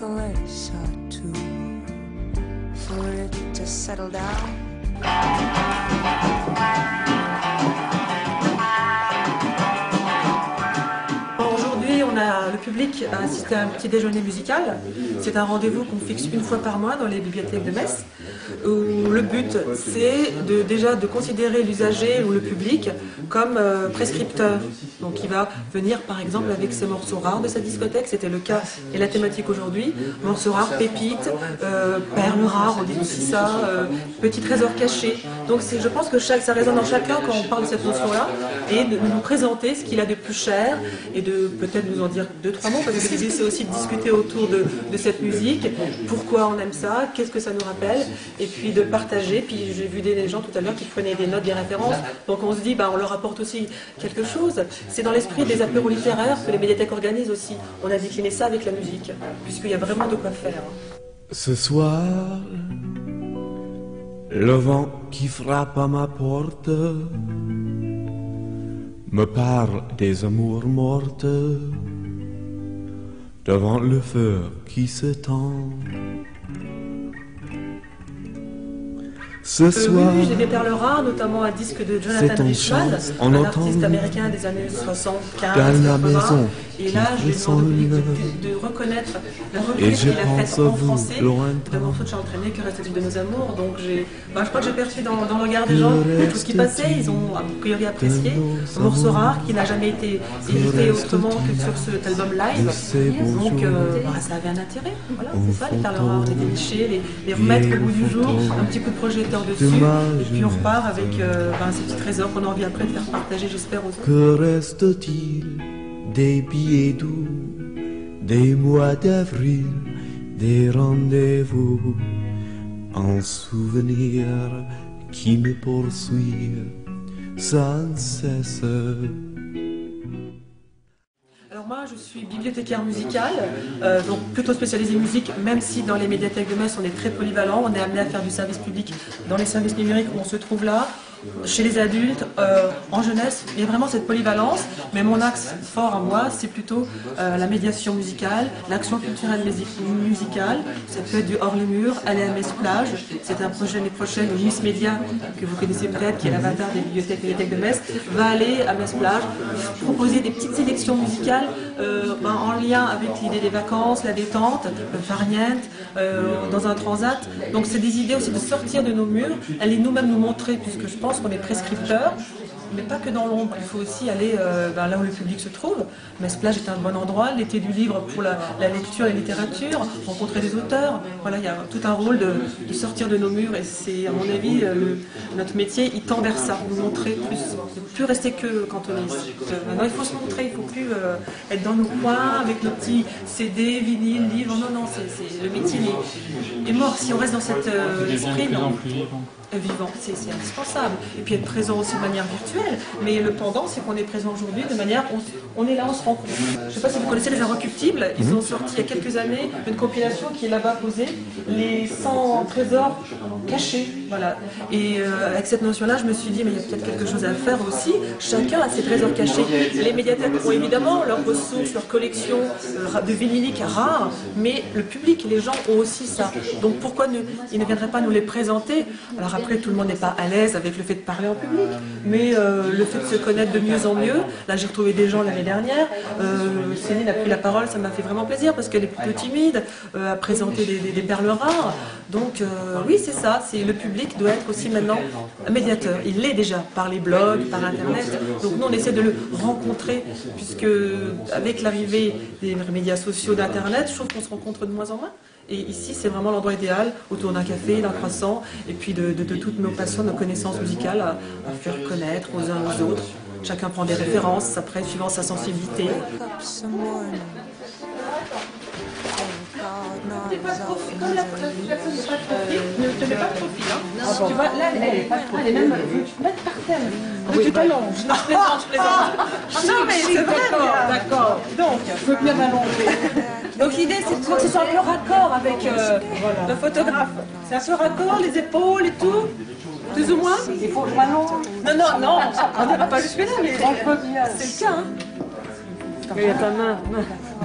glass or two for it to settle down. Aujourd'hui, le public a assisté à un petit déjeuner musical. C'est un rendez-vous qu'on fixe une fois par mois dans les bibliothèques de Metz. Où le but, c'est déjà de considérer l'usager ou le public comme prescripteur. Donc il va venir par exemple avec ses morceaux rares de sa discothèque, c'était le cas et la thématique aujourd'hui. Morceaux rares, pépites, perles rares, on dit aussi ça, petits trésors cachés. Donc je pense que ça résonne en chacun quand on parle de cette notion-là, et de nous présenter ce qu'il a de plus cher et de peut-être nous en dire 2-3 mots, parce que l'idée c'est aussi de discuter autour de cette musique, pourquoi on aime ça, qu'est-ce que ça nous rappelle, et puis de partager. Puis j'ai vu des gens tout à l'heure qui prenaient des notes, des références, donc on se dit on leur apporte aussi quelque chose. C'est dans l'esprit des apéros littéraires que les médiathèques organisent aussi. On a décliné ça avec la musique, puisqu'il y a vraiment de quoi faire. Ce soir, le vent qui frappe à ma porte me parle des amours mortes devant le feu qui se tend. Ce soir, j'ai des perles rares, notamment un disque de Jonathan Richman, un artiste américain des années 75, dans la maison. Et là, je lui demande de reconnaître la reprise qu'il a faite en français d'un morceau de Charles Trenet, Que reste-t-il de nos amours. Donc je crois que j'ai perçu dans le regard des gens tout ce qui passait. Ils ont a priori apprécié. Un morceau rare qui n'a jamais été édité autrement que sur cet album live. Donc ça avait un intérêt. Voilà, c'est ça, les perles rares, les dénicher, les remettre au bout du jour, un petit coup de projecteur dessus, et puis on repart avec ces petits trésors qu'on a envie après de faire partager, j'espère, aux autres. Que reste-t-il des billets doux, des mois d'avril, des rendez-vous, un souvenir qui me poursuit sans cesse. Alors moi je suis bibliothécaire musicale, donc plutôt spécialisée musique, même si dans les médiathèques de Metz on est très polyvalent, on est amené à faire du service public dans les services numériques où on se trouve là, chez les adultes, en jeunesse. Il y a vraiment cette polyvalence, mais mon axe fort à moi, c'est plutôt la médiation musicale, l'action culturelle musicale. Ça peut être du hors les murs, aller à Metz Plage. C'est un projet l'année prochaine où Miss Média, que vous connaissez peut-être, qui est l'avatar des médiathèques de Metz, va aller à Metz Plage, proposer des petites sélections musicales en lien avec l'idée des vacances, la détente, farniente, dans un transat. Donc c'est des idées aussi de sortir de nos murs, aller nous-mêmes nous montrer, puisque je pense qu'on est prescripteur, mais pas que dans l'ombre. Il faut aussi aller là où le public se trouve. Metz Plage est un bon endroit, l'été du livre pour la lecture et la littérature, rencontrer des auteurs. Voilà, il y a tout un rôle de sortir de nos murs, et c'est à mon avis notre métier, il tend vers ça, nous montrer plus, ne plus rester que cantonnistes. Maintenant il faut se montrer, il ne faut plus être dans nos coins avec nos petits CD, vinyles, livres. Non, non, le métier est mort. Si on reste dans cet esprit, non. Vivant, c'est indispensable. Et puis être présent aussi de manière virtuelle. Mais le pendant, c'est qu'on est présent aujourd'hui de manière, on est là, on se rencontre. Je ne sais pas si vous connaissez les Inrecuptibles. Ils ont sorti il y a quelques années une compilation qui est là-bas posée, les 100 trésors cachés. Voilà. Et avec cette notion-là, je me suis dit, mais il y a peut-être quelque chose à faire aussi. Chacun a ses trésors cachés. Les médiathèques ont évidemment leurs ressources, leurs collections de vinyliques rares, mais le public, les gens ont aussi ça. Donc pourquoi ils ne viendraient pas nous les présenter? Alors après, tout le monde n'est pas à l'aise avec le fait de parler en public, mais le fait de se connaître de mieux en mieux. Là, j'ai retrouvé des gens l'année dernière. Céline a pris la parole, ça m'a fait vraiment plaisir parce qu'elle est plutôt timide, à présenter des perles rares. Donc oui, c'est ça, le public doit être aussi maintenant un médiateur. Il l'est déjà par les blogs, par Internet. Donc nous, on essaie de le rencontrer, puisque avec l'arrivée des médias sociaux d'Internet, je trouve qu'on se rencontre de moins en moins. Et ici, c'est vraiment l'endroit idéal, autour d'un café, d'un croissant, et puis de toutes nos passions, nos connaissances musicales à faire connaître aux uns aux autres. Chacun prend des références, après, suivant sa sensibilité. Comme la feuille n'est pas trop fine, ne te mets pas trop fine. Hein. Tu vois, là, elle est pas trop fine. Elle est même, tu peux mettre par terre. Oui, tu t'allonges. Non, je plaisante. Non, mais c'est vrai. D'accord. Donc, je veux bien m'allonger. Donc l'idée, c'est que ce soit un peu raccord avec le photographe. C'est un peu raccord, les épaules et tout. Plus ou moins. Il faut que je m'allonge. Non, on n'ira pas jusque-là, mais c'est le cas. Hein. Il y a ta main.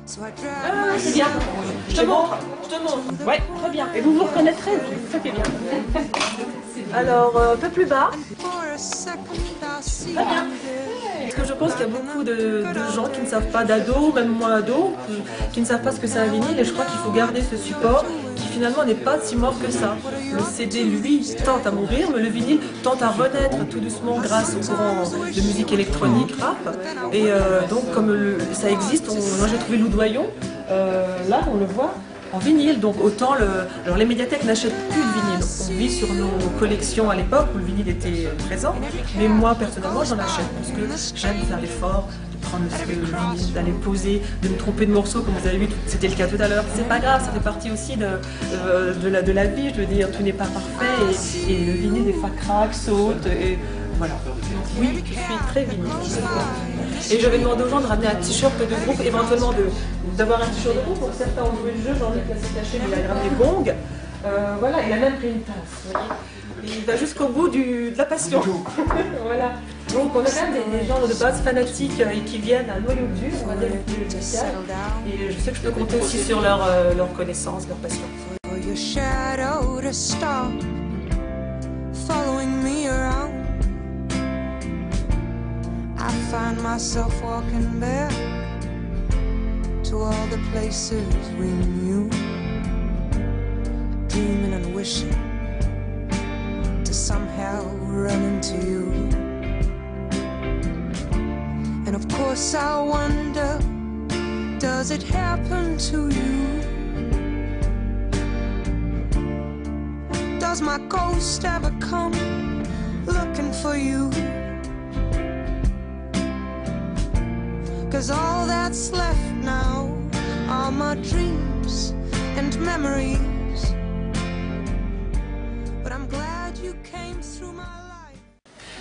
Ah, c'est bien. Je te montre. Ouais, très bien. Et vous vous reconnaîtrez, ça qui est bien. Alors, un peu plus bas. Très bien. Parce que je pense qu'il y a beaucoup de gens qui ne savent pas, d'ados, même moi ado, qui ne savent pas ce que c'est un vinyle. Et je crois qu'il faut garder ce support qui finalement n'est pas si mort que ça. Le CD, lui, tente à mourir, mais le vinyle tente à renaître tout doucement grâce au courant de musique électronique, rap. Et donc, comme ça existe, moi j'ai trouvé Loudoyon, là on le voit, en vinyle. Donc autant alors les médiathèques n'achètent plus de vinyle. On vit sur nos collections à l'époque où le vinyle était présent. Mais moi personnellement j'en achète parce que j'aime faire l'effort de prendre le vinyle, d'aller poser, de me tromper de morceaux comme vous avez vu, c'était le cas tout à l'heure. C'est pas grave, ça fait partie aussi de la vie, je veux dire, tout n'est pas parfait et le vinyle des fois craque, saute et voilà. Oui, je suis très vinyle. Et j'avais demandé aux gens de ramener un t-shirt de groupe, éventuellement d'avoir un t-shirt de groupe. Donc certains ont joué le jeu, Jean-Luc l'a caché, mais il a ramené Gong. Voilà, il a même pris une tasse, vous voyez. Il va jusqu'au bout de la passion. Voilà. Donc on a quand même des gens de base fanatiques et qui viennent à noyau dur, on va dire, et je sais que je peux compter aussi sur leur connaissance, leur passion. I find myself walking back to all the places we knew, dreaming and wishing to somehow run into you. And of course I wonder, does it happen to you? Does my ghost ever come looking for you? 'Cause all that's left now are my dreams and memories. But I'm glad you came through my life.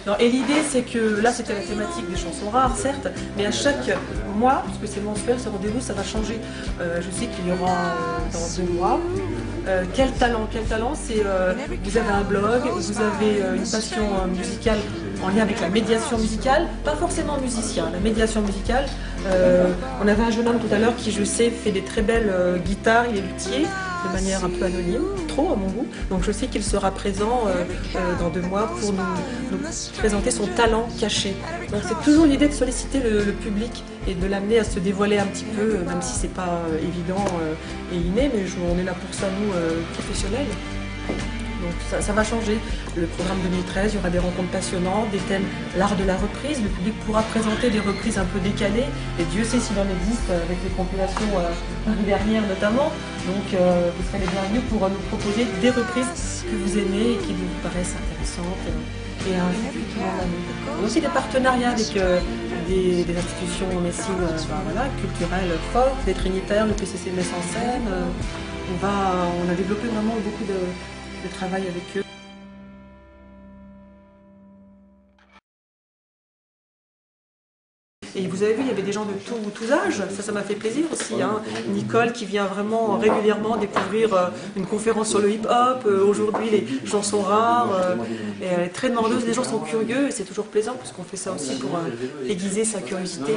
Non, et l'idée c'est que là c'était la thématique des chansons rares certes, mais à chaque mois, puisque c'est mensuel ce rendez-vous, ça va changer. Je sais qu'il y aura dans 2 mois. Quel talent, c'est vous avez un blog, vous avez une passion musicale en lien avec la médiation musicale, pas forcément musicien, la médiation musicale. On avait un jeune homme tout à l'heure qui, je sais, fait des très belles guitares, il est luthier, de manière un peu anonyme, trop à mon goût. Donc je sais qu'il sera présent dans 2 mois pour nous présenter son talent caché. Donc c'est toujours l'idée de solliciter le public et de l'amener à se dévoiler un petit peu, même si c'est pas évident et inné, mais on est là pour ça, nous, professionnels. Donc ça va changer. Le programme 2013, il y aura des rencontres passionnantes, des thèmes, l'art de la reprise. Le public pourra présenter des reprises un peu décalées. Et Dieu sait s'il en existe avec les compilations l'année dernière notamment. Donc vous serez les bienvenus pour nous proposer des reprises que vous aimez et qui vous paraissent intéressantes et un futur en année. On a aussi des partenariats avec des institutions messines voilà, culturelles fortes, des Trinitaires, le PCC Metz en scène. On a développé vraiment beaucoup de travail avec eux. Et vous avez vu, il y avait des gens de tous âges, ça m'a fait plaisir aussi. Hein. Nicole qui vient vraiment régulièrement découvrir une conférence sur le hip-hop, aujourd'hui les chansons rares, et elle est très demandeuse, les gens sont curieux et c'est toujours plaisant parce qu'on fait ça aussi pour aiguiser sa curiosité.